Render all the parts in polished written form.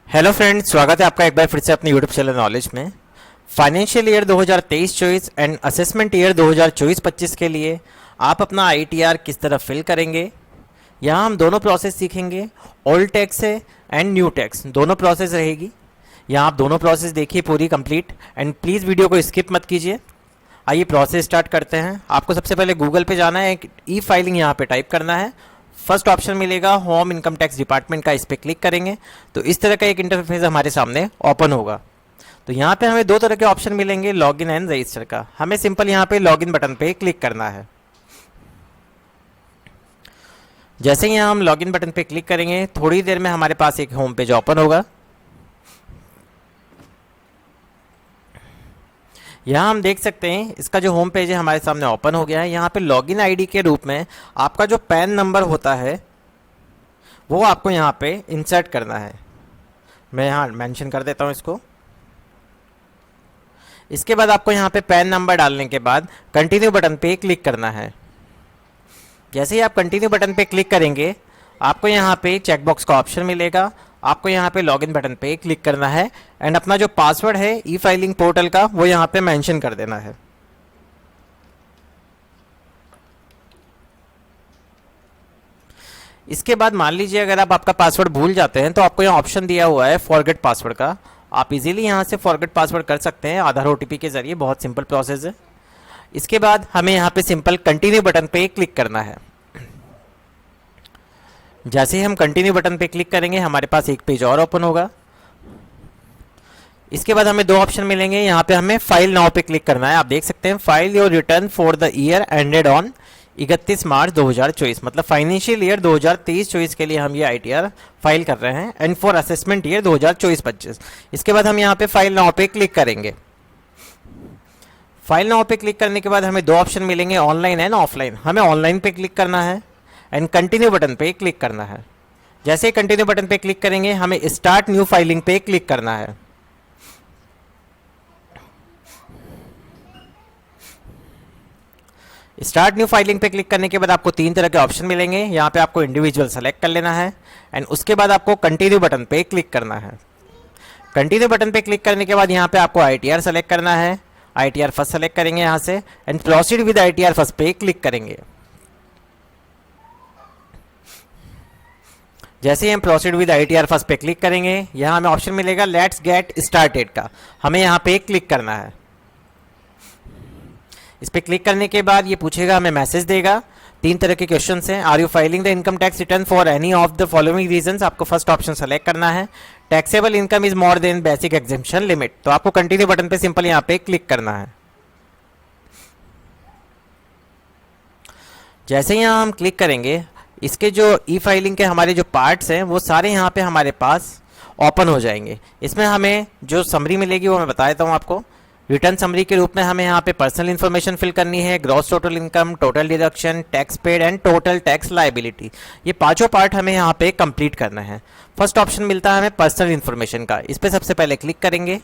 Hello friends, स्वागत है आपका एक बार फिर से अपने यूट्यूब चैनल नॉलेज में। Financial year 2023-24 and assessment year 2024-25 के लिए आप अपना आईटीआर किस तरह फिल करेंगे, यहाँ हम दोनों प्रोसेस सीखेंगे। ओल्ड टैक्स है एंड न्यू टैक्स, दोनों प्रोसेस रहेगी। यहाँ आप दोनों प्रोसेस देखिए पूरी कंप्लीट, एंड प्लीज़ वीडियो को स्किप मत कीजिए। आइए प्रोसेस स्टार्ट करते हैं। आपको सबसे पहले गूगल पे जाना है, एक ई फाइलिंग यहाँ पे टाइप करना है। फर्स्ट ऑप्शन मिलेगा होम इनकम टैक्स डिपार्टमेंट का, इस पर क्लिक करेंगे तो इस तरह का एक इंटरफेस हमारे सामने ओपन होगा। तो यहाँ पे हमें दो तरह के ऑप्शन मिलेंगे, लॉगिन एंड रजिस्टर का। हमें सिंपल यहाँ पे लॉगिन बटन पे क्लिक करना है। जैसे ही यहाँ हम लॉगिन बटन पे क्लिक करेंगे, थोड़ी देर में हमारे पास एक होम पेज ओपन होगा। यहाँ हम देख सकते हैं इसका जो होम पेज है हमारे सामने ओपन हो गया है। यहाँ पे लॉगिन आईडी के रूप में आपका जो पैन नंबर होता है वो आपको यहाँ पे इंसर्ट करना है। मैं यहाँ मेंशन कर देता हूँ इसको। इसके बाद आपको यहाँ पे पैन नंबर डालने के बाद कंटिन्यू बटन पे क्लिक करना है। जैसे ही आप कंटिन्यू बटन पे क्लिक करेंगे, आपको यहाँ पे चेकबॉक्स का ऑप्शन मिलेगा। आपको यहाँ पे लॉगिन बटन पे क्लिक करना है एंड अपना जो पासवर्ड है ई फाइलिंग पोर्टल का वो यहाँ पे मेंशन कर देना है। इसके बाद मान लीजिए अगर आप आपका पासवर्ड भूल जाते हैं तो आपको यहाँ ऑप्शन दिया हुआ है फॉरगेट पासवर्ड का। आप इजीली यहाँ से फॉरगेट पासवर्ड कर सकते हैं आधार ओटीपी के जरिए, बहुत सिंपल प्रोसेस है। इसके बाद हमें यहाँ पे सिंपल कंटिन्यू बटन पे क्लिक करना है। जैसे ही हम कंटिन्यू बटन पे क्लिक करेंगे, हमारे पास एक पेज और ओपन होगा। इसके बाद हमें दो ऑप्शन मिलेंगे। यहाँ पे हमें फाइल नाउ पे क्लिक करना है। आप देख सकते हैं file your return for the year ended on 31 मार्च 2024, मतलब फाइनेंशियल ईयर 2023-24 के लिए हम ये आईटीआर फाइल कर रहे हैं, एंड फॉर असेसमेंट ईयर 2024-25। इसके बाद हम यहाँ पे फाइल नाउ पे क्लिक करेंगे। फाइल नाउ पे क्लिक करने के बाद हमें दो ऑप्शन मिलेंगे, ऑनलाइन एंड ऑफलाइन। हमें ऑनलाइन पे क्लिक करना है एंड कंटिन्यू बटन पे क्लिक करना है। जैसे ही कंटिन्यू बटन पे क्लिक करेंगे, हमें स्टार्ट न्यू फाइलिंग पे क्लिक करना है। स्टार्ट न्यू फाइलिंग पे क्लिक करने के बाद आपको तीन तरह के ऑप्शन मिलेंगे। यहाँ पे आपको इंडिविजुअल सेलेक्ट कर लेना है एंड उसके बाद आपको कंटिन्यू बटन पे क्लिक करना है। कंटिन्यू बटन पे क्लिक करने के बाद यहाँ पे आपको आईटीआर सेलेक्ट करना है। आईटीआर फर्स्ट सेलेक्ट करेंगे यहाँ से and proceed with ITR first पे क्लिक करेंगे। जैसे ही हम प्रोसीड विद आईटीआर फर्स्ट पे क्लिक करेंगे, यहाँ हमें ऑप्शन मिलेगा लेट्स गेट स्टार्टेड का। हमें यहाँ पे क्लिक करना है। इस पे क्लिक करने के बाद ये पूछेगा, हमें मैसेज देगा। तीन तरह के क्वेश्चंस हैं। Are you filing the income tax return for any of the following reasons. आपको फर्स्ट ऑप्शन सेलेक्ट करना है। Taxable income is more than basic exemption limit, तो आपको कंटिन्यू बटन पे सिंपल यहाँ पे क्लिक करना है। जैसे ही यहाँ हम क्लिक करेंगे, इसके जो ई फाइलिंग के हमारे जो पार्ट्स हैं वो सारे यहाँ पे हमारे पास ओपन हो जाएंगे। इसमें हमें जो समरी मिलेगी वो मैं बता देता हूँ आपको। रिटर्न समरी के रूप में हमें यहाँ पे पर्सनल इन्फॉर्मेशन फिल करनी है, gross total income, total deduction, tax paid and total tax liability. ये पांचों पार्ट हमें यहाँ पे कंप्लीट करना है। फर्स्ट ऑप्शन मिलता है हमें पर्सनल इन्फॉर्मेशन का। इस पर सबसे पहले क्लिक करेंगे।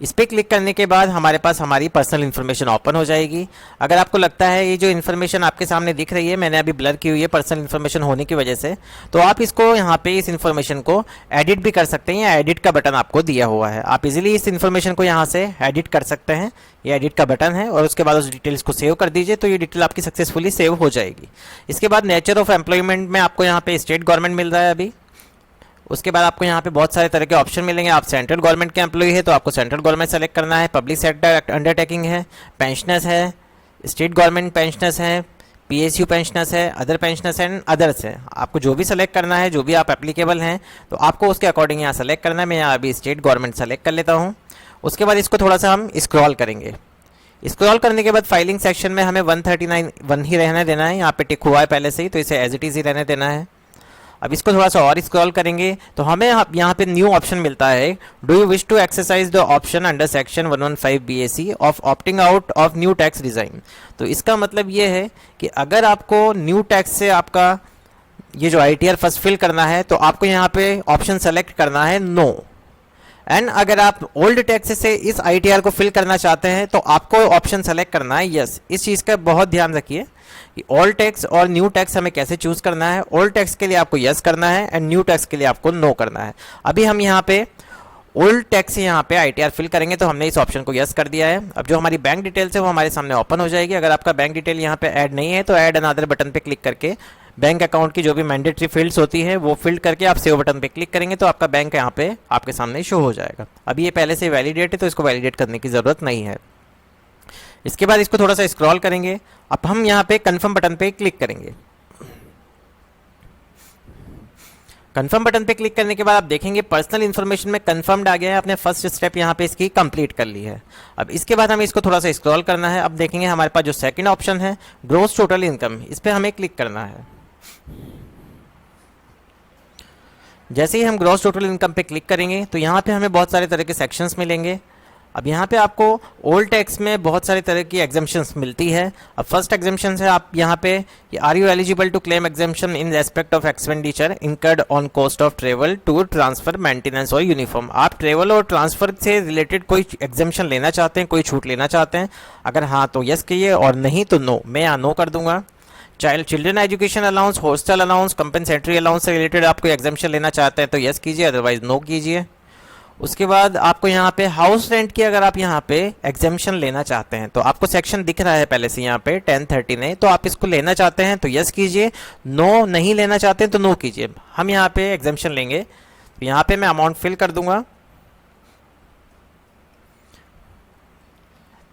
इस पर क्लिक करने के बाद हमारे पास हमारी पर्सनल इन्फॉर्मेशन ओपन हो जाएगी। अगर आपको लगता है ये जो इन्फॉर्मेशन आपके सामने दिख रही है, मैंने अभी ब्लर की हुई है पर्सनल इन्फॉर्मेशन होने की वजह से, तो आप इसको यहाँ पे इस इन्फॉर्मेशन को एडिट भी कर सकते हैं। या एडिट का बटन आपको दिया हुआ है, आप इजीली इस इन्फॉर्मेशन को यहाँ से एडिट कर सकते हैं। ये एडिट का बटन है और उसके बाद उस डिटेल्स को सेव कर दीजिए, तो ये डिटेल आपकी सक्सेसफुली सेव हो जाएगी। इसके बाद नेचर ऑफ एम्प्लॉयमेंट में आपको यहाँ पे स्टेट गवर्नमेंट मिल रहा है अभी। उसके बाद आपको यहाँ पे बहुत सारे तरह के ऑप्शन मिलेंगे। आप सेंट्रल गवर्नमेंट के एम्प्लॉई है तो आपको सेंट्रल गवर्नमेंट सेलेक्ट करना है। पब्लिक सेक्टर अंडरटेकिंग है, पेंशनर्स है, स्टेट गवर्नमेंट पेंशनर्स है, पीएसयू पेंशनर्स है, अदर पेंशनर्स एंड अदर्स है। आपको जो भी सेलेक्ट करना है, जो भी आप एप्लीकेबल हैं, तो आपको उसके अकॉर्डिंग यहाँ सेलेक्ट करना है। मैं यहाँ अभी स्टेट गवर्नमेंट सेलेक्ट कर लेता हूँ। उसके बाद इसको थोड़ा सा हम स्क्रॉल करेंगे। स्क्रॉल करने के बाद फाइलिंग सेक्शन में हमें 139 ही रहने देना है। यहाँ पे टिक हुआ है पहले से ही, तो इसे एज इट इज ही रहने देना है। अब इसको थोड़ा सा और स्क्रॉल करेंगे तो हमें यहाँ पे न्यू ऑप्शन मिलता है, do you wish to exercise the option under section 115 BAC of opting out of new tax design. तो इसका मतलब ये है कि अगर आपको न्यू टैक्स से आपका ये जो आईटीआर फर्स्ट फिल करना है तो आपको यहाँ पे ऑप्शन सेलेक्ट करना है नो। एंड अगर आप ओल्ड टैक्स से इस आईटीआर को फिल करना चाहते हैं तो आपको ऑप्शन सेलेक्ट करना है यस। इस चीज़ का बहुत ध्यान रखिए कि ओल्ड टैक्स और न्यू टैक्स हमें कैसे चूज करना है। ओल्ड टैक्स के लिए आपको यस करना है एंड न्यू टैक्स के लिए आपको नो करना है। अभी हम यहाँ पे ओल्ड टैक्स यहाँ पे आईटीआर फिल करेंगे तो हमने इस ऑप्शन को यस कर दिया है। अब जो हमारी बैंक डिटेल्स है वो हमारे सामने ओपन हो जाएगी। अगर आपका बैंक डिटेल यहाँ पे ऐड नहीं है तो ऐड अनदर बटन पे क्लिक करके बैंक अकाउंट की जो भी मैंडेटरी फील्ड्स होती है वो फिल करके आप सेव बटन पे क्लिक करेंगे तो आपका बैंक यहाँ पे आपके सामने शो हो जाएगा। अभी ये पहले से वैलिडेट है तो इसको वैलिडेट करने की ज़रूरत नहीं है। इसके बाद इसको थोड़ा सा स्क्रॉल करेंगे। अब हम यहाँ पे कन्फर्म बटन पे क्लिक करेंगे। कंफर्म बटन पे क्लिक करने के बाद आप देखेंगे पर्सनल इन्फॉर्मेशन में कंफर्म्ड आ गया है। आपने फर्स्ट स्टेप यहाँ पे इसकी कंप्लीट कर ली है। अब इसके बाद हमें इसको थोड़ा सा स्क्रॉल करना है। अब देखेंगे हमारे पास जो सेकंड ऑप्शन है ग्रॉस टोटल इनकम, इस पे हमें क्लिक करना है। जैसे ही हम ग्रॉस टोटल इनकम पे क्लिक करेंगे तो यहाँ पे हमें बहुत सारे तरह के सेक्शंस मिलेंगे। अब यहाँ पे आपको ओल्ड टैक्स में बहुत सारे तरह की एग्जाम्पशंस मिलती है। अब फर्स्ट एग्जाम्पशन है आप यहाँ पे are you eligible to claim exemption in respect of expenditure incurred on cost of travel tour transfer maintenance और यूनिफॉर्म। आप ट्रेवल और ट्रांसफर से रिलेटेड कोई एग्जाम्पशन लेना चाहते हैं, कोई छूट लेना चाहते हैं? अगर हाँ तो यस कहिए और नहीं तो नो। मैं यहाँ नो कर दूंगा। Children education allowance, hostel allowance, compensatory allowance से रिलेटेड आप कोई एग्जाम्पशन लेना चाहते हैं तो यस कीजिए, अदरवाइज नो कीजिए। उसके बाद आपको यहाँ पे हाउस रेंट की अगर आप यहाँ पे एग्जाम्पशन लेना चाहते हैं तो आपको सेक्शन दिख रहा है पहले से यहाँ पे 1030 ने, तो आप इसको लेना चाहते हैं तो यस कीजिए, नो नहीं लेना चाहते हैं तो नो कीजिए। हम यहाँ पे एग्जाम्पशन लेंगे तो यहाँ पे मैं अमाउंट फिल कर दूंगा।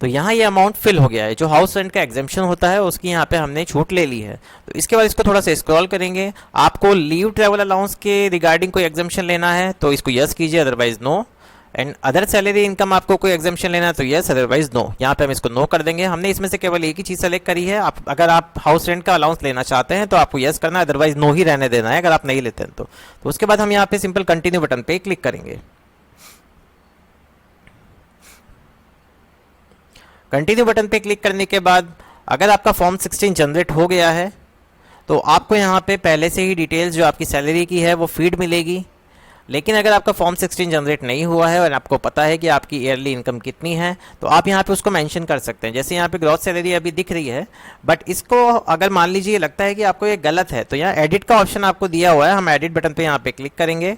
तो यहाँ ये अमाउंट फिल हो गया है। जो हाउस रेंट का एग्जाम्पशन होता है उसकी यहाँ पे हमने छूट ले ली है। तो इसके बाद इसको थोड़ा सा स्क्रॉल करेंगे। आपको लीव ट्रैवल अलाउंस के रिगार्डिंग कोई एग्जाम्पशन लेना है तो इसको यस कीजिए, otherwise no. And other salary income आपको कोई एग्जाम्पशन लेना है तो यस, अदरवाइज नो। यहाँ पे हम इसको नो कर देंगे। हमने इसमें से केवल एक ही चीज़ सेलेक्ट करी है। अगर आप हाउस रेंट का अलाउंस लेना चाहते हैं तो आपको यस करना है, अदरवाइज नो ही रहने देना है अगर आप नहीं लेते हैं तो उसके बाद हम यहाँ पे सिंपल कंटिन्यू बटन पे क्लिक करेंगे। कंटिन्यू बटन पे क्लिक करने के बाद अगर आपका फॉर्म 16 जनरेट हो गया है तो आपको यहाँ पे पहले से ही डिटेल्स जो आपकी सैलरी की है वो फीड मिलेगी। लेकिन अगर आपका फॉर्म 16 जनरेट नहीं हुआ है और आपको पता है कि आपकी ईयरली इनकम कितनी है तो आप यहाँ पे उसको मेंशन कर सकते हैं। जैसे यहाँ पे ग्रॉस सैलरी अभी दिख रही है, बट इसको अगर मान लीजिए लगता है कि आपको ये गलत है तो यहाँ एडिट का ऑप्शन आपको दिया हुआ है। हम एडिट बटन पे यहाँ पे क्लिक करेंगे।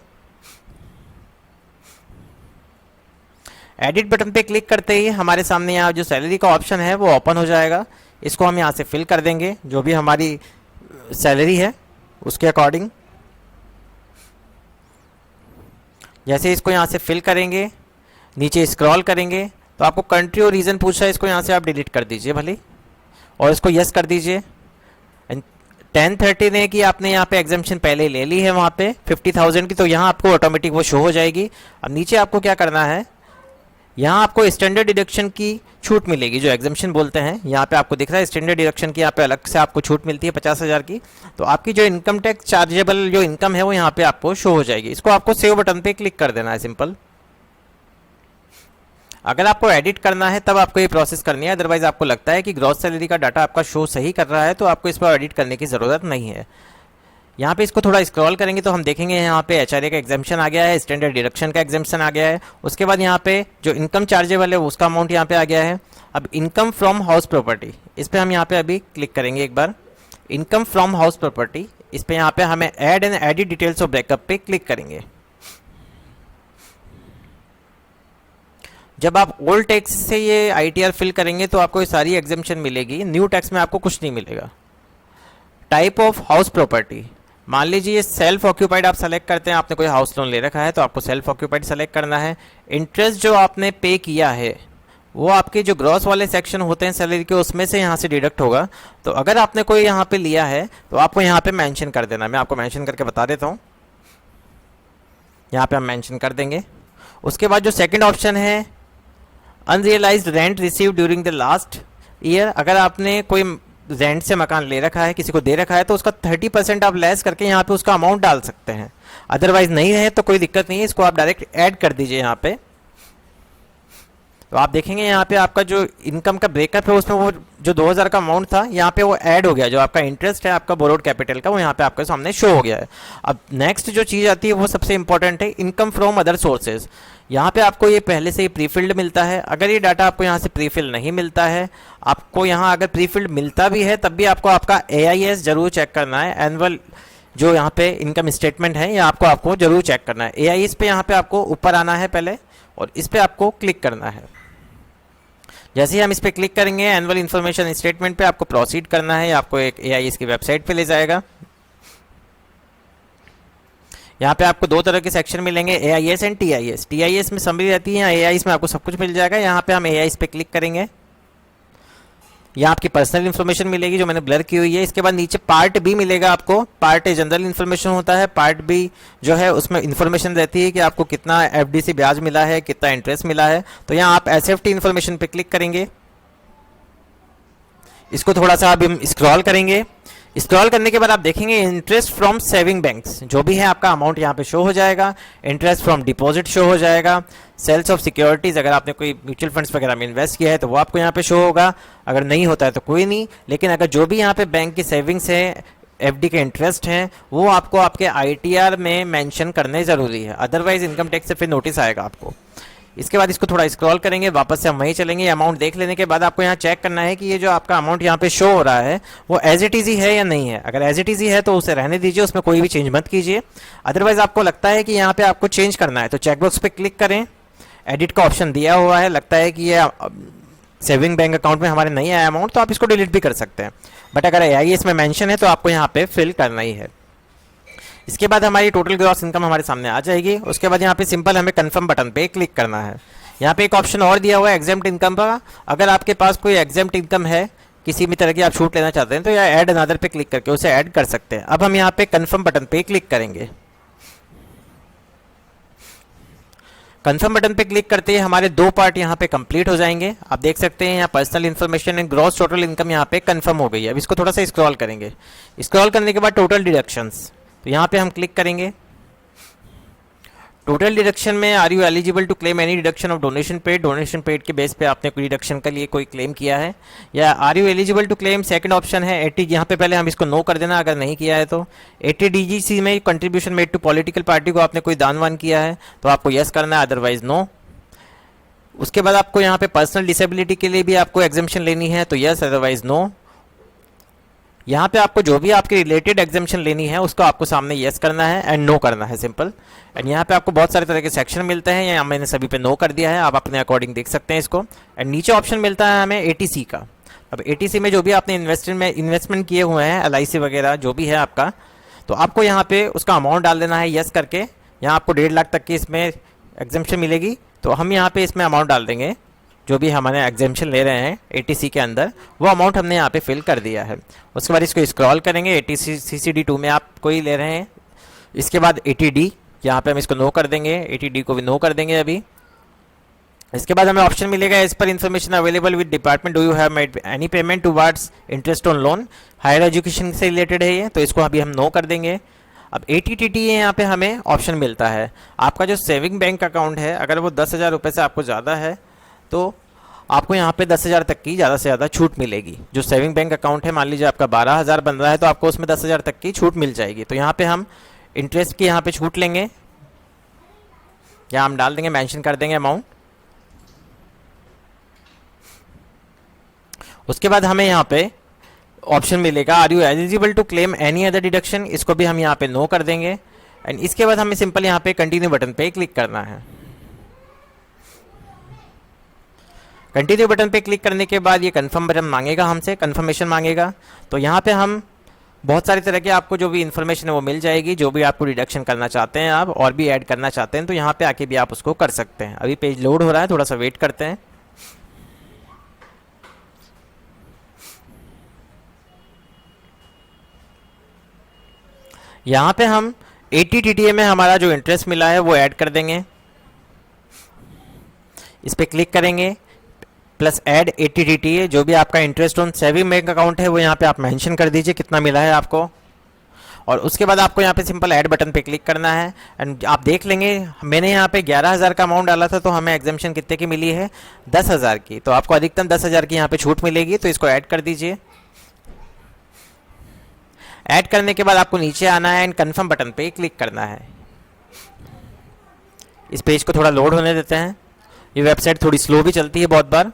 एडिट बटन पे क्लिक करते ही हमारे सामने यहाँ जो सैलरी का ऑप्शन है वो ओपन हो जाएगा। इसको हम यहाँ से फिल कर देंगे जो भी हमारी सैलरी है उसके अकॉर्डिंग। जैसे इसको यहाँ से फिल करेंगे, नीचे स्क्रॉल करेंगे तो आपको कंट्री और रीजन पूछ रहा है, इसको यहाँ से आप डिलीट कर दीजिए भले और इसको यस कर दीजिए। 1030 ने कि आपने यहाँ पे एग्जाम्पशन पहले ले ली है वहाँ पे 50,000 की, तो यहाँ आपको ऑटोमेटिक वो शो हो जाएगी। अब नीचे आपको क्या करना है, यहाँ आपको स्टैंडर्ड डिडक्शन की छूट मिलेगी जो एग्जाम्पशन बोलते हैं। यहाँ पे आपको दिख रहा है स्टैंडर्ड डिडक्शन की यहाँ पे अलग से आपको छूट मिलती है 50,000 की। तो आपकी जो इनकम टैक्स चार्जेबल जो इनकम है वो यहाँ पे आपको शो हो जाएगी। इसको आपको सेव बटन पे क्लिक कर देना है सिंपल। अगर आपको एडिट करना है तब आपको ये प्रोसेस करनी है, अदरवाइज आपको लगता है कि ग्रॉस सैलरी का डाटा आपका शो सही कर रहा है तो आपको इस पर एडिट करने की ज़रूरत नहीं है। यहाँ पे इसको थोड़ा स्क्रॉल करेंगे तो हम देखेंगे यहाँ पे एचआरए का एग्जाम्पशन आ गया है, स्टैंडर्ड डिडक्शन का एग्जाम्पशन आ गया है। उसके बाद यहाँ पे जो इनकम चार्जेबल है उसका अमाउंट यहाँ पे आ गया है। अब इनकम फ्रॉम हाउस प्रॉपर्टी, इस पर हम यहाँ पे अभी क्लिक करेंगे एक बार। इनकम फ्रॉम हाउस प्रॉपर्टी, इस पर यहाँ पे हमें add and edit details of breakup पे क्लिक करेंगे। जब आप ओल्ड टैक्स से ये आईटीआर फिल करेंगे तो आपको ये सारी एग्जाम्पशन मिलेगी, न्यू टैक्स में आपको कुछ नहीं मिलेगा। टाइप ऑफ हाउस प्रॉपर्टी, मान लीजिए सेल्फ ऑक्यूपाइड आप सेलेक्ट करते हैं, आपने कोई हाउस लोन ले रखा है तो आपको सेल्फ ऑक्यूपाइड सेलेक्ट करना है। इंटरेस्ट जो आपने पे किया है वो आपके जो ग्रॉस वाले सेक्शन होते हैं सैलरी के उसमें से यहाँ से डिडक्ट होगा। तो अगर आपने कोई यहाँ पे लिया है तो आपको यहाँ पे मेंशन कर देना। मैं आपको मेंशन करके बता देता हूँ, यहाँ पे हम मेंशन कर देंगे। उसके बाद जो सेकेंड ऑप्शन है unrealised rent receive during the last year, अगर आपने कोई रेंट से मकान ले रखा है, किसी को दे रखा है तो उसका 30% आप लेस करके यहाँ पे उसका अमाउंट डाल सकते हैं। अदरवाइज नहीं है तो कोई दिक्कत नहीं है, इसको आप डायरेक्ट ऐड कर दीजिए यहाँ पे। तो आप देखेंगे यहाँ पे आपका जो इनकम का ब्रेकअप है उसमें वो जो 2000 का अमाउंट था यहाँ पे वो ऐड हो गया, जो आपका इंटरेस्ट है आपका बोरोड कैपिटल का वो यहाँ पे आपके सामने शो हो गया है। अब नेक्स्ट जो चीज़ आती है वो सबसे इंपॉर्टेंट है इनकम फ्रॉम अदर सोर्सेज। यहाँ पे आपको ये पहले से ही प्रीफिल्ड मिलता है। अगर ये डाटा आपको यहाँ से प्रीफिल्ड नहीं मिलता है, आपको यहाँ अगर प्रीफिल्ड मिलता भी है तब भी आपको आपका AIS जरूर चेक करना है। एनुअल जो यहाँ पे इनकम स्टेटमेंट है ये आपको जरूर चेक करना है। AIS पे यहाँ पे आपको ऊपर आना है पहले और इस पर आपको क्लिक करना है। जैसे ही हम इस पर क्लिक करेंगे एनुअल इन्फॉर्मेशन स्टेटमेंट पे आपको प्रोसीड करना है, आपको एक AIS की वेबसाइट पे ले जाएगा। यहाँ पे आपको दो तरह के सेक्शन मिलेंगे, AIS एंड TIS। TIS में समरी रहती है, AIS में आपको सब कुछ मिल जाएगा। यहाँ पे हम AIS पे क्लिक करेंगे, यहाँ आपकी पर्सनल इन्फॉर्मेशन मिलेगी जो मैंने ब्लर की हुई है। इसके बाद नीचे पार्ट बी मिलेगा आपको। पार्ट ए जनरल इन्फॉर्मेशन होता है, पार्ट बी जो है उसमें इन्फॉर्मेशन रहती है कि आपको कितना FD ब्याज मिला है, कितना इंटरेस्ट मिला है। तो यहाँ आप SFT इन्फॉर्मेशन पे क्लिक करेंगे। इसको थोड़ा सा अब हम स्क्रॉल करेंगे। स्क्रॉल करने के बाद आप देखेंगे इंटरेस्ट फ्रॉम सेविंग बैंक्स जो भी है आपका अमाउंट यहाँ पे शो हो जाएगा। इंटरेस्ट फ्रॉम डिपॉजिट शो हो जाएगा। सेल्स ऑफ सिक्योरिटीज़, अगर आपने कोई म्यूचुअल फंड्स वगैरह में इन्वेस्ट किया है तो वो आपको यहाँ पे शो होगा। अगर नहीं होता है तो कोई नहीं, लेकिन अगर जो भी यहाँ पे बैंक की सेविंग्स है, FD के इंटरेस्ट हैं, वो आपको आपके ITR में मेंशन करने ज़रूरी है, अदरवाइज इनकम टैक्स से फिर नोटिस आएगा आपको। इसके बाद इसको थोड़ा स्क्रॉल करेंगे, वापस से हम वहीं चलेंगे। अमाउंट देख लेने के बाद आपको यहाँ चेक करना है कि ये जो आपका अमाउंट यहाँ पे शो हो रहा है वो एज इट इज़ ही है या नहीं है। अगर एज इट इज़ ही है तो उसे रहने दीजिए, उसमें कोई भी चेंज मत कीजिए। अदरवाइज आपको लगता है कि यहाँ पे आपको चेंज करना है तो चेकबॉक्स पे क्लिक करें। एडिट का ऑप्शन दिया हुआ है, लगता है कि ये सेविंग बैंक अकाउंट में हमारे नहीं आया अमाउंट तो आप इसको डिलीट भी कर सकते हैं, बट अगर AIS में मेंशन है तो आपको यहाँ पे फिल करना ही है। इसके बाद हमारी टोटल ग्रॉस इनकम हमारे सामने आ जाएगी। उसके बाद यहाँ पे सिंपल हमें कंफर्म बटन पे क्लिक करना है। यहाँ पे एक ऑप्शन और दिया हुआ है एग्जेम्प्ट इनकम का। अगर आपके पास कोई एग्जेम्प्ट इनकम है, किसी भी तरह की आप छूट लेना चाहते हैं तो यहाँ ऐड अनदर पे क्लिक करके उसे ऐड कर सकते हैं। अब हम यहाँ पे कंफर्म बटन पे क्लिक करेंगे। कंफर्म बटन पे क्लिक करते ही हमारे दो पार्ट यहाँ पे कंप्लीट हो जाएंगे। आप देख सकते हैं यहाँ personal information and gross total income यहाँ पे कंफर्म हो गई है। अब इसको थोड़ा सा स्क्रॉल करेंगे। स्क्रॉल करने के बाद टोटल डिडक्शंस, तो यहाँ पे हम क्लिक करेंगे। टोटल डिडक्शन में are you eligible to claim any deduction of donation paid, donation paid के बेस पे आपने कोई डिडक्शन के लिए कोई क्लेम किया है, या are you eligible to claim, second option है 80, यहाँ पे पहले हम इसको नो कर देना अगर नहीं किया है तो। 80 DGC में contribution made to political party को आपने कोई दान वान किया है तो आपको यस करना है, अदरवाइज नो। उसके बाद आपको यहाँ पे पर्सनल डिसेबिलिटी के लिए भी आपको एग्जेम्पशन लेनी है तो यस, अदरवाइज नो। यहाँ पे आपको जो भी आपकी रिलेटेड एग्जामेशन लेनी है उसको आपको सामने येस करना है एंड नो करना है, सिंपल। एंड यहाँ पे आपको बहुत सारे तरह के सेक्शन मिलते हैं, यहाँ मैंने सभी पे नो कर दिया है, आप अपने अकॉर्डिंग देख सकते हैं इसको। एंड नीचे ऑप्शन मिलता है हमें ATC का। अब ATC में जो भी आपने इन्वेस्टमेंट किए हुए हैं, LIC वगैरह जो भी है आपका, तो आपको यहाँ पे उसका अमाउंट डाल देना है येस करके। यहाँ आपको 1.5 लाख तक की इसमें एग्जामेशन मिलेगी, तो हम यहाँ पे इसमें अमाउंट डाल देंगे जो भी हमारे एग्जामेशन ले रहे हैं ATC के अंदर, वो अमाउंट हमने यहाँ पे फिल कर दिया है। उसके बाद इसको स्क्रॉल करेंगे, ATC CCD 2 में आप कोई ले रहे हैं। इसके बाद 80D, यहाँ पे हम इसको नो कर देंगे, 80D को भी नो कर देंगे अभी। इसके बाद हमें ऑप्शन मिलेगा as per information available with department do you have made any payment towards interest on loan, higher education से रिलेटेड है ये, तो इसको अभी हम नो कर देंगे। अब ATTT यहाँ पे हमें ऑप्शन मिलता है, आपका जो सेविंग बैंक अकाउंट है अगर वो 10,000 रुपये से आपको ज़्यादा है तो आपको यहाँ पे 10,000 तक की ज़्यादा से ज़्यादा छूट मिलेगी। जो सेविंग बैंक अकाउंट है, मान लीजिए आपका 12,000 बन रहा है तो आपको उसमें 10,000 तक की छूट मिल जाएगी। तो यहाँ पे हम इंटरेस्ट की यहाँ पे छूट लेंगे, या हम डाल देंगे, मेंशन कर देंगे अमाउंट। उसके बाद हमें यहाँ पे ऑप्शन मिलेगा are you eligible to claim any other deduction, इसको भी हम यहाँ पे नो कर देंगे। एंड इसके बाद हमें सिंपल यहाँ पे कंटिन्यू बटन पे क्लिक करना है। कंटिन्यू बटन पे क्लिक करने के बाद ये कंफर्म बटन मांगेगा हमसे, कंफर्मेशन मांगेगा। तो यहाँ पे हम बहुत सारी तरह के आपको जो भी इन्फॉर्मेशन है वो मिल जाएगी, जो भी आपको डिडक्शन करना चाहते हैं आप और भी ऐड करना चाहते हैं तो यहाँ पे आके भी आप उसको कर सकते हैं। अभी पेज लोड हो रहा है, थोड़ा सा वेट करते हैं। यहाँ पे हम ATTTA में हमारा जो इंटरेस्ट मिला है वो ऐड कर देंगे, इस पर क्लिक करेंगे, प्लस ऐड ATTTA, जो भी आपका interest on saving bank account है वो यहाँ पे आप मेंशन कर दीजिए कितना मिला है आपको। और उसके बाद आपको यहाँ पे सिंपल ऐड बटन पे क्लिक करना है। एंड आप देख लेंगे मैंने यहाँ पे 11,000 का अमाउंट डाला था, तो हमें एग्जामेशन कितने की मिली है, 10,000 की। तो आपको अधिकतम 10,000 की यहाँ पे छूट मिलेगी, तो इसको ऐड कर दीजिए। ऐड करने के बाद आपको नीचे आना है एंड कन्फर्म बटन पे क्लिक करना है। इस पेज को थोड़ा लोड होने देते हैं, ये वेबसाइट थोड़ी स्लो भी चलती है बहुत बार।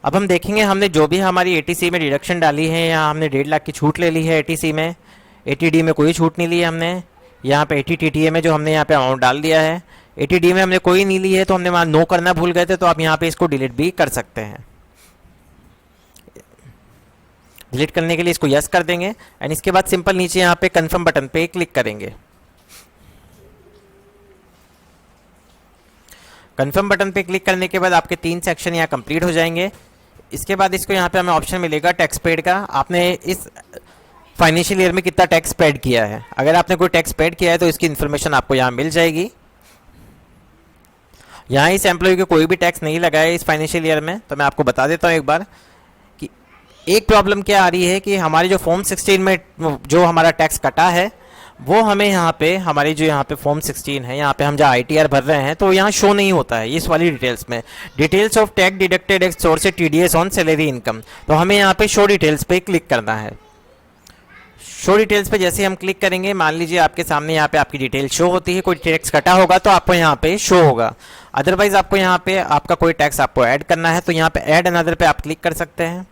अब हम देखेंगे हमने जो भी हमारी एटीसी में डिडक्शन डाली है, यहाँ हमने 1.5 लाख की छूट ले ली है एटीसी में। एटीडी में कोई छूट नहीं ली है हमने। यहाँ पे एटीटीटीए में जो हमने यहाँ पे अमाउंट डाल दिया है, एटीडी में हमने कोई नहीं ली है, तो हमने वहाँ नो करना भूल गए थे, तो आप यहाँ पे इसको डिलीट भी कर सकते हैं। डिलीट करने के लिए इसको यस कर देंगे एंड इसके बाद सिंपल नीचे यहाँ पे कन्फर्म बटन पे क्लिक करेंगे। कन्फर्म बटन पे क्लिक करने के बाद आपके 3 सेक्शन यहाँ कंप्लीट हो जाएंगे। इसके बाद इसको यहाँ पे हमें ऑप्शन मिलेगा टैक्स पेड का, आपने इस फाइनेंशियल ईयर में कितना टैक्स पेड किया है। अगर आपने कोई टैक्स पेड किया है तो इसकी इन्फॉर्मेशन आपको यहाँ मिल जाएगी। यहाँ इस एम्प्लॉय को कोई भी टैक्स नहीं लगा है इस फाइनेंशियल ईयर में, तो मैं आपको बता देता हूँ एक बार कि एक प्रॉब्लम क्या आ रही है कि हमारी जो फॉर्म 16 में जो हमारा टैक्स कटा है, वो हमें यहाँ पे हमारी जो यहाँ पे फॉर्म 16 है, यहाँ पे हम जहाँ ITR भर रहे हैं, तो यहाँ शो नहीं होता है इस वाली डिटेल्स में। Details of tax deducted x source से TDS ऑन सैलरी इनकम, तो हमें यहाँ पे शो डिटेल्स पे क्लिक करना है। शो डिटेल्स पे जैसे हम क्लिक करेंगे, मान लीजिए आपके सामने यहाँ पे आपकी डिटेल शो होती है, कोई टैक्स कटा होगा तो आपको यहाँ पे शो होगा। अदरवाइज आपको यहाँ पे आपका कोई टैक्स आपको ऐड करना है, तो यहाँ पे ऐड अनदर पे आप क्लिक कर सकते हैं।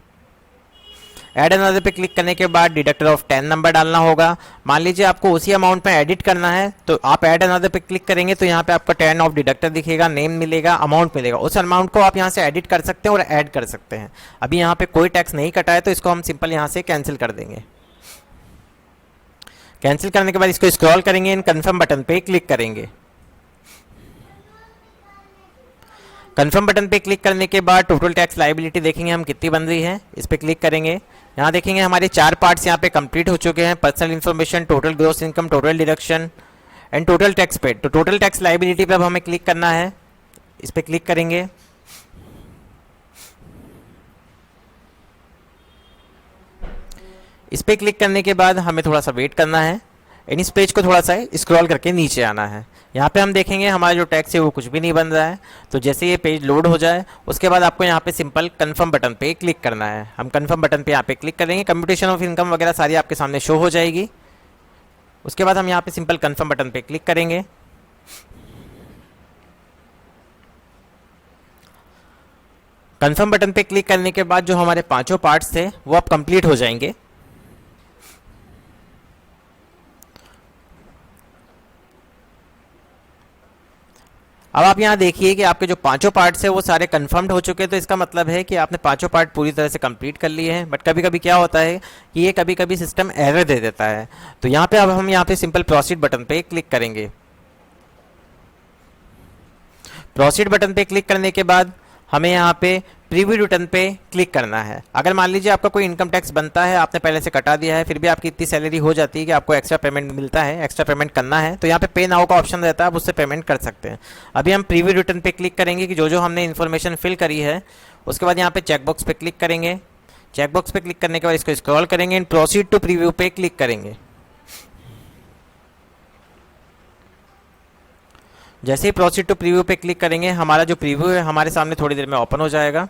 ऐड अनदर पे क्लिक करने के बाद डिडक्टर ऑफ 10 नंबर डालना होगा। मान लीजिए आपको उसी अमाउंट में एडिट करना है, तो आप ऐड अनदर पे क्लिक करेंगे तो यहाँ पे आपका 10 ऑफ डिडक्टर दिखेगा, नेम मिलेगा, अमाउंट मिलेगा। उस अमाउंट को आप यहाँ से एडिट कर सकते हैं और ऐड कर सकते हैं। अभी यहाँ पे कोई टैक्स नहीं कटा है, तो इसको हम सिंपल यहाँ से कैंसिल कर देंगे। कैंसिल करने के बाद इसको स्क्रॉल करेंगे एंड कन्फर्म बटन पे क्लिक करेंगे। कन्फर्म बटन पे क्लिक करने के बाद टोटल टैक्स लायबिलिटी देखेंगे हम कितनी बन रही है, इस पे क्लिक करेंगे। यहाँ देखेंगे हमारे 4 पार्ट्स यहाँ पे कंप्लीट हो चुके हैं, personal information, total gross income, total deduction and total tax paid. तो टोटल टैक्स लायबिलिटी पे अब हमें क्लिक करना है, इस पे क्लिक करेंगे। इस पे क्लिक करने के बाद हमें थोड़ा सा वेट करना है एंड इस पेज को थोड़ा सा स्क्रॉल करके नीचे आना है। यहाँ पे हम देखेंगे हमारा जो टैक्स है वो कुछ भी नहीं बन रहा है। तो जैसे ये पेज लोड हो जाए, उसके बाद आपको यहाँ पे सिंपल कन्फर्म बटन पे क्लिक करना है। हम कन्फर्म बटन पे यहाँ पे क्लिक करेंगे, कंप्यूटेशन ऑफ इनकम वगैरह सारी आपके सामने शो हो जाएगी। उसके बाद हम यहाँ पे सिंपल कन्फर्म बटन पे क्लिक करेंगे। कन्फर्म बटन पे क्लिक करने के बाद जो हमारे 5 पार्ट्स थे वो अब कंप्लीट हो जाएंगे। अब आप यहाँ देखिए कि आपके जो 5 पार्ट्स है वो सारे कंफर्म्ड हो चुके हैं, तो इसका मतलब है कि आपने 5 पार्ट पूरी तरह से कंप्लीट कर लिए हैं। बट कभी कभी क्या होता है कि ये कभी कभी सिस्टम एरर दे देता है। तो यहाँ पे अब हम यहाँ पे सिंपल प्रोसीड बटन पे क्लिक करेंगे। प्रोसीड बटन पे क्लिक करने के बाद हमें यहाँ पे प्रीव्यू रिटर्न पे क्लिक करना है। अगर मान लीजिए आपका कोई इनकम टैक्स बनता है, आपने पहले से कटा दिया है, फिर भी आपकी इतनी सैलरी हो जाती है कि आपको एक्स्ट्रा पेमेंट मिलता है, एक्स्ट्रा पेमेंट करना है, तो यहाँ पे पे नाउ का ऑप्शन रहता है, आप उससे पेमेंट कर सकते हैं। अभी हम प्रीव्यू रिटर्न पे क्लिक करेंगे कि जो जो हमने इन्फॉर्मेशन फिल करी है। उसके बाद यहाँ पे चेकबॉक्स पे क्लिक करेंगे। चेकबॉक्स पे क्लिक करने के बाद इसको स्क्रॉल करेंगे एंड प्रोसीड टू प्रीव्यू पे क्लिक करेंगे। जैसे ही प्रोसीड टू प्रीव्यू पे क्लिक करेंगे, हमारा जो प्रीव्यू है हमारे सामने थोड़ी देर में ओपन हो जाएगा।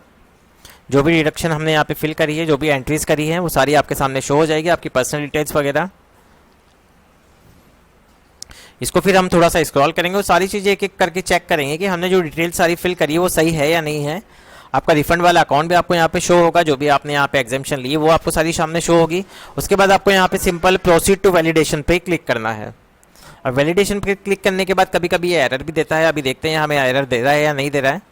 जो भी डिडक्शन हमने यहाँ पे फिल करी है, जो भी एंट्रीज करी है, वो सारी आपके सामने शो हो जाएगी, आपकी पर्सनल डिटेल्स वगैरह। इसको फिर हम थोड़ा सा स्क्रॉल करेंगे और सारी चीज़ें एक एक करके चेक करेंगे कि हमने जो डिटेल्स सारी फिल करी है वो सही है या नहीं है। आपका रिफंड वाला अकाउंट भी आपको यहाँ पे शो होगा, जो भी आपने यहाँ पे एग्जाम्पशन ली है वो आपको सारी सामने शो होगी। उसके बाद आपको यहाँ पे सिंपल प्रोसीड टू वैलिडेशन पे क्लिक करना है। और वैलिडेशन पे क्लिक करने के बाद कभी कभी ये एरर भी देता है। अभी देखते हैं हमें एरर दे रहा है या नहीं दे रहा है।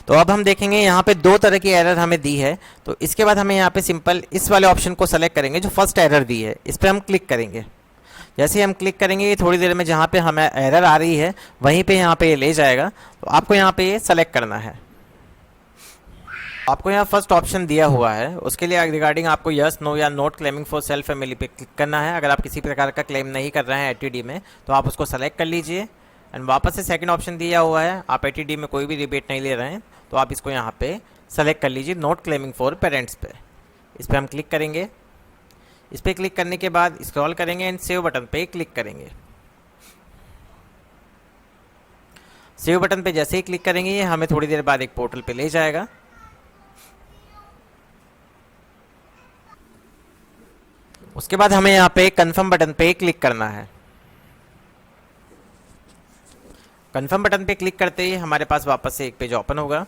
तो अब हम देखेंगे यहाँ पे 2 तरह की एरर हमें दी है। तो इसके बाद हमें यहाँ पे सिंपल इस वाले ऑप्शन को सेलेक्ट करेंगे जो फर्स्ट एरर दी है, इस पर हम क्लिक करेंगे। जैसे ही हम क्लिक करेंगे, ये थोड़ी देर में जहाँ पे हमें एरर आ रही है वहीं पे यहाँ पे ये ले जाएगा। तो आपको यहाँ पे ये सेलेक्ट करना है। आपको यहाँ फर्स्ट ऑप्शन दिया हुआ है, उसके लिए रिगार्डिंग आपको यस नो या note claiming for self family पे क्लिक करना है। अगर आप किसी प्रकार का क्लेम नहीं कर रहे हैं एटीडी में, तो आप उसको सेलेक्ट कर लीजिए। एंड वापस से सेकंड ऑप्शन दिया हुआ है, आप एटीडी में कोई भी रिबेट नहीं ले रहे हैं, तो आप इसको यहाँ पे सेलेक्ट कर लीजिए नॉट क्लेमिंग फॉर पेरेंट्स पे। इस पर हम क्लिक करेंगे। इस पर क्लिक करने के बाद स्क्रॉल करेंगे एंड सेव बटन पे क्लिक करेंगे। सेव बटन पे जैसे ही क्लिक करेंगे ये हमें थोड़ी देर बाद एक पोर्टल पे ले जाएगा। उसके बाद हमें यहाँ पे कंफर्म बटन पे क्लिक करना है। कंफर्म बटन पे क्लिक करते ही हमारे पास वापस से एक पेज ओपन होगा।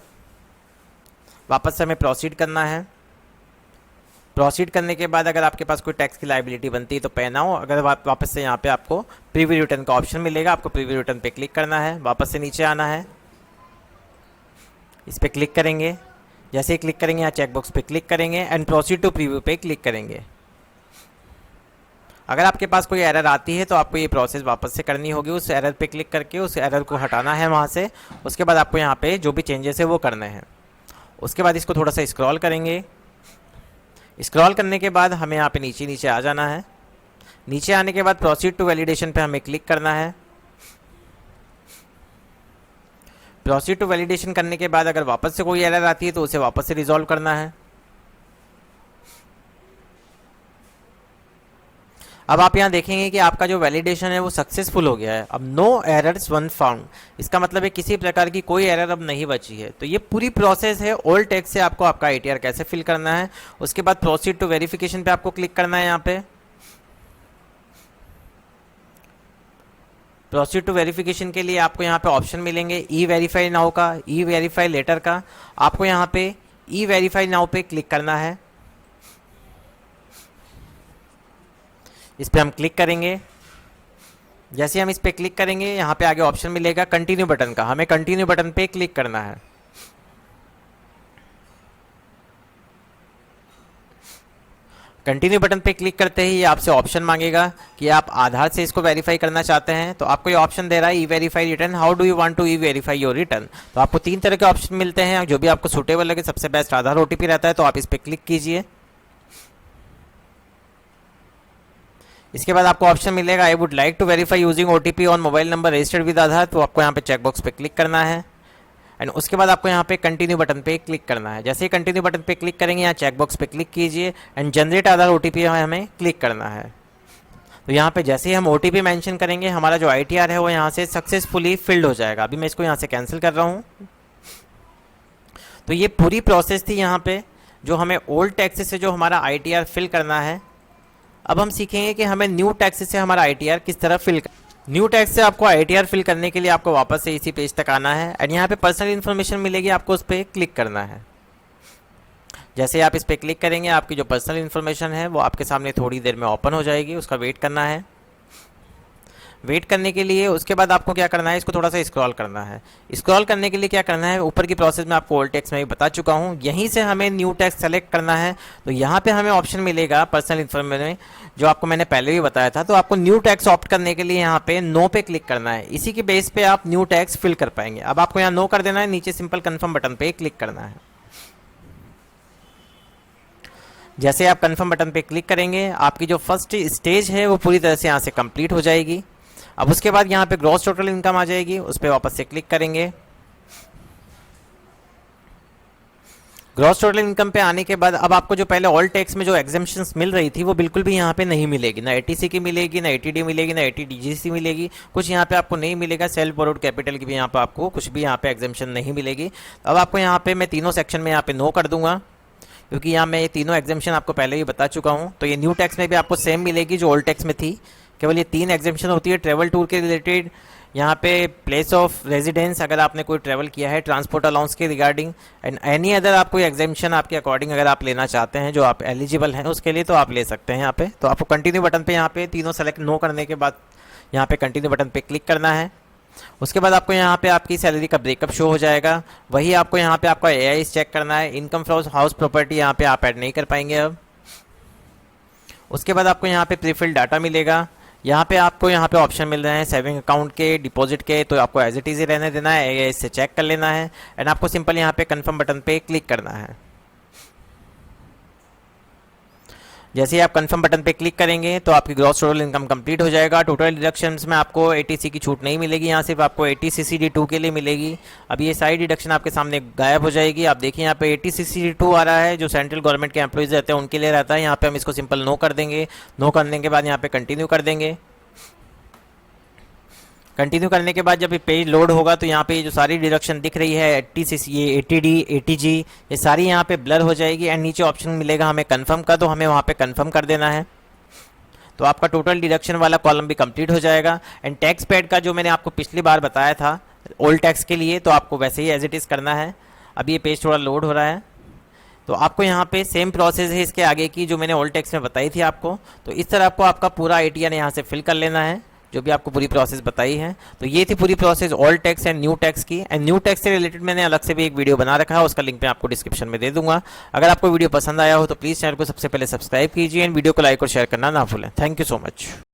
वापस से हमें प्रोसीड करना है। प्रोसीड करने के बाद अगर आपके पास कोई टैक्स की लायबिलिटी बनती है तो पे नाउ, अगर वापस से यहाँ पे आपको प्रीव्यू रिटर्न का ऑप्शन मिलेगा, आपको प्रीव्यू रिटर्न पे क्लिक करना है। वापस से नीचे आना है, इस पर क्लिक करेंगे। जैसे ही क्लिक करेंगे यहाँ चेकबॉक्स पे क्लिक करेंगे एंड प्रोसीड टू प्रीव्यू पे क्लिक करेंगे। अगर आपके पास कोई एरर आती है तो आपको ये प्रोसेस वापस से करनी होगी। उस एरर पे क्लिक करके उस एरर को हटाना है वहाँ से। उसके बाद आपको यहाँ पे जो भी चेंजेस है वो करने हैं। उसके बाद इसको थोड़ा सा स्क्रॉल करेंगे। स्क्रॉल करने के बाद हमें यहाँ पे नीचे नीचे आ जाना है। नीचे आने के बाद प्रोसीड टू वैलिडेशन पे हमें क्लिक करना है। प्रोसीड टू वैलिडेशन करने के बाद अगर वापस से कोई एरर आती है तो उसे वापस से रिजॉल्व करना है। अब आप यहाँ देखेंगे कि आपका जो वैलिडेशन है वो सक्सेसफुल हो गया है। अब नो एरर्स वन फाउंड, इसका मतलब है किसी प्रकार की कोई एरर अब नहीं बची है। तो ये पूरी प्रोसेस है ओल्ड टैक्स से आपको आपका आईटीआर कैसे फिल करना है। उसके बाद प्रोसीड टू वेरिफिकेशन पे आपको क्लिक करना है। यहाँ पे प्रोसीड टू वेरिफिकेशन के लिए आपको यहाँ पे ऑप्शन मिलेंगे ई वेरीफाई नाउ का, ई वेरीफाई लेटर का। आपको यहाँ पे ई वेरीफाई नाउ पे क्लिक करना है। इस पर हम क्लिक करेंगे। जैसे हम इस पर क्लिक करेंगे यहाँ पे आगे ऑप्शन मिलेगा कंटिन्यू बटन का, हमें कंटिन्यू बटन पे क्लिक करना है। कंटिन्यू बटन पे क्लिक करते ही ये आपसे ऑप्शन मांगेगा कि आप आधार से इसको वेरीफाई करना चाहते हैं। तो आपको ये ऑप्शन दे रहा है e verify return, how do you want to e verify your return. तो आपको 3 तरह के ऑप्शन मिलते हैं, जो भी आपको सूटेबल लगे। सबसे बेस्ट आधार ओटीपी रहता है, तो आप इस पर क्लिक कीजिए। इसके बाद आपको ऑप्शन मिलेगा I would like to verify using OTP on mobile number registered with Aadhaar. तो आपको यहाँ पे चेकबॉक्स पे क्लिक करना है एंड उसके बाद आपको यहाँ पे कंटिन्यू बटन पे क्लिक करना है। जैसे ही कंटिन्यू बटन पे क्लिक करेंगे यहाँ चेकबॉक्स पे क्लिक कीजिए एंड जनरेट आधार ओटीपी हमें क्लिक करना है। तो यहाँ पे जैसे ही हम ओटीपी मेंशन करेंगे हमारा जो आईटीआर है वो यहाँ से सक्सेसफुली फिल्ड हो जाएगा। अभी मैं इसको यहाँ से कैंसिल कर रहा हूँ। तो ये पूरी प्रोसेस थी यहाँ पे जो हमें ओल्ड टैक्सेस से जो हमारा आईटीआर फिल करना है। अब हम सीखेंगे कि हमें न्यू टैक्स से हमारा आईटीआर किस तरह फिल कर। न्यू टैक्स से आपको आईटीआर फिल करने के लिए आपको वापस से इसी पेज तक आना है एंड यहाँ पे पर्सनल इन्फॉर्मेशन मिलेगी, आपको उस पर क्लिक करना है। जैसे आप इस पर क्लिक करेंगे आपकी जो पर्सनल इन्फॉर्मेशन है वो आपके सामने थोड़ी देर में ओपन हो जाएगी। उसका वेट करना है। वेट करने के लिए उसके बाद आपको क्या करना है, इसको थोड़ा सा स्क्रॉल करना है। स्क्रॉल करने के लिए क्या करना है, ऊपर की प्रोसेस में आपको ओल्ड टैक्स में भी बता चुका हूँ। यहीं से हमें न्यू टैक्स सेलेक्ट करना है। तो यहाँ पे हमें ऑप्शन मिलेगा पर्सनल इन्फॉर्मेशन जो आपको मैंने पहले भी बताया था। तो आपको न्यू टैक्स ऑप्ट करने के लिए यहाँ पे नो पे क्लिक करना है। इसी के बेस पे आप न्यू टैक्स फिल कर पाएंगे। अब आपको यहाँ नो कर देना है, नीचे सिंपल कन्फर्म बटन पे क्लिक करना है। जैसे आप कन्फर्म बटन पे क्लिक करेंगे आपकी जो फर्स्ट स्टेज है वो पूरी तरह से यहाँ से कंप्लीट हो जाएगी। अब उसके बाद यहाँ पे ग्रॉस टोटल इनकम आ जाएगी, उस पर वापस से क्लिक करेंगे। ग्रॉस टोटल इनकम पे आने के बाद अब आपको जो पहले ऑल टैक्स में जो एग्जेम्पशंस मिल रही थी वो बिल्कुल भी यहाँ पे नहीं मिलेगी। ना एटीसी की मिलेगी, ना एटीडी मिलेगी, ना एटीडीजीसी मिलेगी, कुछ यहाँ पे आपको नहीं मिलेगा। सेल्फ बोरोड कैपिटल की भी यहाँ पे आपको कुछ भी यहाँ पे एग्जेम्पशन नहीं मिलेगी। अब आपको यहाँ पे मैं तीनों सेक्शन में यहाँ पे नो कर दूंगा, क्योंकि यहाँ मैं ये तीनों एग्जेम्पशन आपको पहले ही बता चुका हूँ। तो ये न्यू टैक्स में भी आपको सेम मिलेगी जो ओल्ड टैक्स में थी। केवल ये 3 एग्जेम्पशन होती है ट्रैवल टूर के रिलेटेड, यहाँ पे प्लेस ऑफ रेजिडेंस अगर आपने कोई ट्रैवल किया है, ट्रांसपोर्ट अलाउंस के रिगार्डिंग, एंड एनी अदर आप कोई एग्जेम्पशन आपके अकॉर्डिंग अगर आप लेना चाहते हैं जो आप एलिजिबल हैं उसके लिए, तो आप ले सकते हैं यहाँ पे। तो आपको कंटिन्यू बटन पे यहाँ पे तीनों सेलेक्ट नो करने के बाद यहाँ पे कंटिन्यू बटन पे क्लिक करना है। उसके बाद आपको यहाँ पे आपकी सैलरी का ब्रेकअप शो हो जाएगा। वही आपको यहाँ पे आपका एआईएस चेक करना है। इनकम फ्रॉम हाउस प्रॉपर्टी यहाँ पे आप ऐड नहीं कर पाएंगे अब। उसके बाद आपको यहाँ पे प्रीफिल डाटा मिलेगा। यहाँ पे आपको यहाँ पे ऑप्शन मिल रहे हैं सेविंग अकाउंट के, डिपॉजिट के, तो आपको एज इट इज ही रहने देना है, एआईएस से चेक कर लेना है एंड आपको सिंपल यहाँ पे कंफर्म बटन पे क्लिक करना है। जैसे ही आप कंफर्म बटन पे क्लिक करेंगे तो आपकी ग्रॉस टोटल इनकम कंप्लीट हो जाएगा। टोटल डिडक्शंस में आपको एटीसी की छूट नहीं मिलेगी, यहाँ सिर्फ आपको ATCCD2 के लिए मिलेगी। अब ये सारी डिडक्शन आपके सामने गायब हो जाएगी। आप देखिए यहाँ पे ATCCD2 आ रहा है, जो सेंट्रल गवर्नमेंट के एम्प्लॉइज रहते हैं उनके लिए रहता है। यहाँ पे हम इसको सिंपल नो कर देंगे। नो करने के बाद यहाँ पे कंटिन्यू कर देंगे। कंटिन्यू करने के बाद जब ये पेज लोड होगा तो यहाँ पे जो सारी डिडक्शन दिख रही है, ATCC, ये ATD, ATG, ये सारी यहाँ पे ब्लर हो जाएगी। एंड नीचे ऑप्शन मिलेगा हमें कंफर्म का, तो हमें वहाँ पे कंफर्म कर देना है। तो आपका टोटल डिडक्शन वाला कॉलम भी कंप्लीट हो जाएगा। एंड टैक्स पैड का जो मैंने आपको पिछली बार बताया था ओल्ड टैक्स के लिए, तो आपको वैसे ही एज इट इज़ करना है। अभी ये पेज थोड़ा लोड हो रहा है, तो आपको यहाँ पे सेम प्रोसेस है इसके आगे की जो मैंने ओल्ड टैक्स में बताई थी आपको। तो इस तरह आपको आपका पूरा ATN यहाँ से फिल कर लेना है, जो भी आपको पूरी प्रोसेस बताई है। तो ये थी पूरी process old tax and new tax की। एंड न्यू टैक्स से रिलेटेड मैंने अलग से भी एक वीडियो बना रखा है, उसका लिंक मैं आपको डिस्क्रिप्शन में दे दूंगा। अगर आपको वीडियो पसंद आया हो तो प्लीज़ चैनल को सबसे पहले सब्सक्राइब कीजिए एंड वीडियो को लाइक और शेयर करना ना भूलें। Thank you so much.